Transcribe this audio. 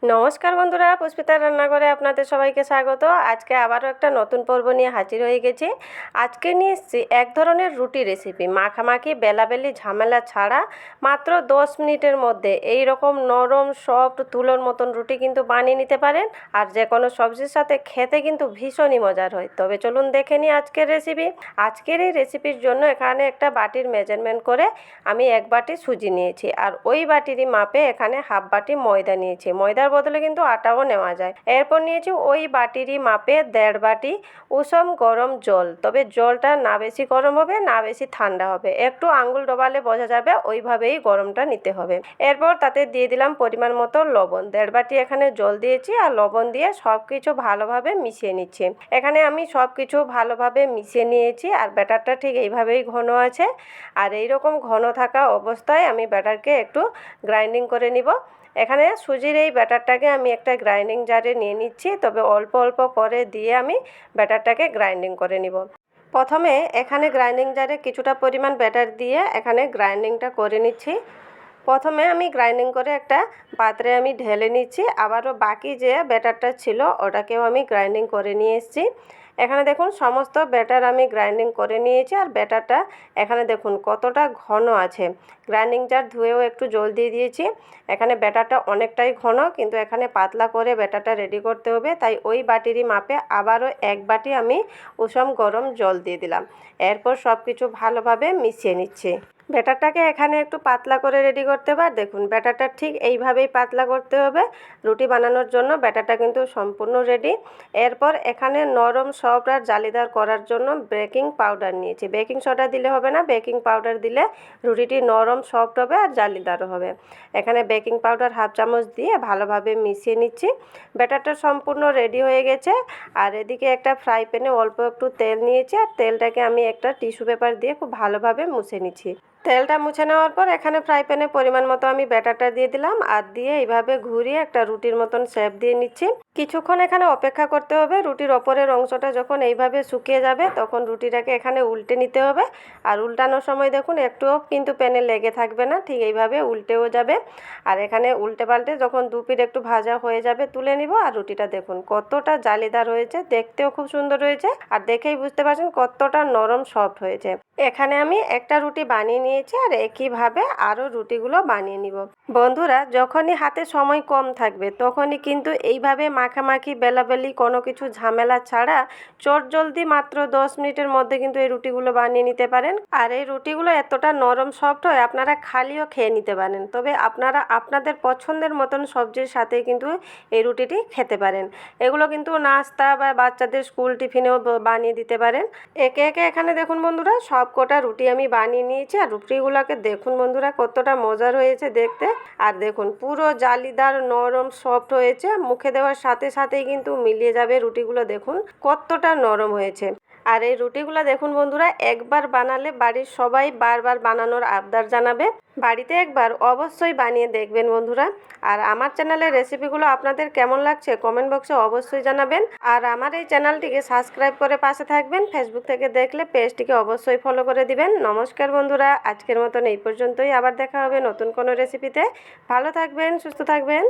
নমস্কার বন্ধুরা, পুষ্পিতার রান্নাঘরে আপনাদের সবাইকে স্বাগত। আজকে আবারও একটা নতুন পর্ব নিয়ে হাজির হয়ে গেছি। আজকে নিয়ে এসেছি এক ধরনের রুটি রেসিপি, মাখামাখি বেলাবেলি ঝামেলা ছাড়া মাত্র 10 মিনিটের মধ্যে এই রকম নরম সফট তুলোর মতন রুটি কিন্তু বানিয়ে নিতে পারেন। আর যে কোনো সবজির সাথে খেতে কিন্তু ভীষণই মজার হয়। তবে চলুন দেখে নিই আজকের রেসিপি। আজকের এই রেসিপির জন্য এখানে একটা বাটির মেজারমেন্ট করে আমি 1 বাটি সুজি নিয়েছি, আর ওই বাটিরই মাপে এখানে হাফ বাটি ময়দা নিয়েছি। ময়দার বদলে কিন্তু আটাও নেওয়া যায়। এরপর নিয়েছি ওই বাটিরই মাপে 1.5 বাটি উষম গরম জল। তবে জলটা না বেশি গরম হবে না বেশি ঠান্ডা হবে, একটু আঙুল ডোবালে বোঝা যাবে ওইভাবেই গরমটা নিতে হবে। এরপর তাতে দিয়ে দিলাম পরিমাণ মতো লবণ। 1.5 বাটি এখানে জল দিয়েছি আর লবণ দিয়ে সব কিছু ভালোভাবে মিশিয়ে নিচ্ছি। এখানে আমি সব কিছু ভালোভাবে মিশিয়ে নিয়েছি, আর ব্যাটারটা ঠিক এইভাবেই ঘন আছে। আর এই রকম ঘন থাকা অবস্থায় আমি ব্যাটারকে একটু গ্রাইন্ডিং করে নিব। এখানে সুজির এই ব্যাটারটাকে আমি একটা গ্রাইন্ডিং জারে নিয়ে নিচ্ছি, তবে অল্প অল্প করে দিয়ে আমি ব্যাটারটাকে গ্রাইন্ডিং করে নিব। প্রথমে এখানে গ্রাইন্ডিং জারে কিছুটা পরিমাণ ব্যাটার দিয়ে এখানে গ্রাইন্ডিংটা করে নিচ্ছি। প্রথমে আমি গ্রাইন্ডিং করে একটা পাত্রে আমি ঢেলে নিচ্ছি, আবারও বাকি যে ব্যাটারটা ছিল ওটাকেও আমি গ্রাইন্ডিং করে নিয়ে এসেছি। এখানে দেখুন সমস্ত ব্যাটার আমি গ্রাইন্ডিং করে নিয়েছি, আর ব্যাটারটা এখানে দেখুন কতটা ঘন আছে। গ্রাইন্ডিং জার ধুয়েও একটু জল দিয়ে দিয়েছি। এখানে ব্যাটারটা অনেকটাই ঘন, কিন্তু এখানে পাতলা করে ব্যাটারটা রেডি করতে হবে, তাই ওই বাটিরই মাপে আবারও 1 বাটি আমি উষম গরম জল দিয়ে দিলাম। এরপর সব কিছু ভালোভাবে মিশিয়ে নিচ্ছি। ব্যাটারটাকে এখানে একটু পাতলা করে রেডি করতে হবে। আর দেখুন ব্যাটারটা ঠিক এইভাবেই পাতলা করতে হবে। রুটি বানানোর জন্য ব্যাটারটা কিন্তু সম্পূর্ণ রেডি। এরপর এখানে নরম সফট আর জালিদার করার জন্য বেকিং পাউডার নিয়েছি। বেকিং সোডা দিলে হবে না, বেকিং পাউডার দিলে রুটিটি নরম সফট হবে আর জালিদারও হবে। এখানে বেকিং পাউডার হাফ চামচ দিয়ে ভালোভাবে মিশিয়ে নিচ্ছি। ব্যাটারটা সম্পূর্ণ রেডি হয়ে গেছে। আর এদিকে একটা ফ্রাই প্যানে অল্প একটু তেল নিয়েছি, আর তেলটাকে আমি একটা টিস্যু পেপার দিয়ে খুব ভালোভাবে মুছে নিচ্ছি। তেলটা মুছে নেওয়ার পর এখানে ফ্রাই প্যানে পরিমাণ মতো আমি ব্যাটারটা দিয়ে দিলাম, আর দিয়ে এইভাবে ঘুরিয়ে একটা রুটির মতন শেপ দিয়ে নিচ্ছি। কিছুক্ষণ এখানে অপেক্ষা করতে হবে। রুটির ওপরের অংশটা যখন এইভাবে শুকিয়ে যাবে তখন রুটিটাকে এখানে উল্টে নিতে হবে। আর উল্টানোর সময় দেখুন একটুও কিন্তু প্যানে লেগে থাকবে না, ঠিক এইভাবে উল্টেও যাবে। আর এখানে উল্টে পাল্টে যখন দু পিঠ একটু ভাজা হয়ে যাবে তুলে নিব। আর রুটিটা দেখুন কতটা জালিদার হয়েছে, দেখতেও খুব সুন্দর হয়েছে, আর দেখেই বুঝতে পারছেন কতটা নরম সফট হয়েছে। এখানে আমি একটা রুটি বানিয়ে নিয়েছি, আর একইভাবে আরও রুটিগুলো বানিয়ে নিব। বন্ধুরা, যখনই হাতে সময় কম থাকবে তখনই কিন্তু এইভাবে মাখামাখি বেলাবেলি কোনো কিছু ঝামেলা ছাড়া চটজলদি মাত্র 10 মিনিটের মধ্যে কিন্তু এই রুটিগুলো বানিয়ে নিতে পারেন। আর এই রুটিগুলো এতটা নরম সফট হয় আপনারা খালিও খেয়ে নিতে পারেন। তবে আপনারা আপনাদের পছন্দের মতন সবজির সাথে কিন্তু এই রুটিটি খেতে পারেন। এগুলো কিন্তু নাস্তা বা বাচ্চাদের স্কুল টিফিনেও বানিয়ে দিতে পারেন। একে একে এখানে দেখুন বন্ধুরা সব কটা রুটি আমি বানিয়ে নিয়েছি। আর রুটিগুলোকে দেখুন বন্ধুরা কতটা মজার হয়েছে দেখতে। আর দেখুন পুরো জালিদার নরম সফট হয়েছে, মুখে দেওয়ার সাথে সাথেই কিন্তু মিলিয়ে যাবে রুটিগুলো। দেখুন কতটা নরম হয়েছে। আর এই রুটিগুলো দেখুন বন্ধুরা একবার বানালে বাড়ির সবাই বারবার বানানোর আবদার জানাবে। বাড়িতে একবার অবশ্যই বানিয়ে দেখবেন বন্ধুরা। আর আমার চ্যানেলের রেসিপিগুলো আপনাদের কেমন লাগছে কমেন্ট বক্সে অবশ্যই জানাবেন। আর আমার এই চ্যানেলটিকে সাবস্ক্রাইব করে পাশে থাকবেন। ফেসবুক থেকে দেখলে পেজটিকে অবশ্যই ফলো করে দিবেন। নমস্কার বন্ধুরা, আজকের মতন এই পর্যন্তই। আবার দেখা হবে নতুন কোনো রেসিপিতে। ভালো থাকবেন, সুস্থ থাকবেন।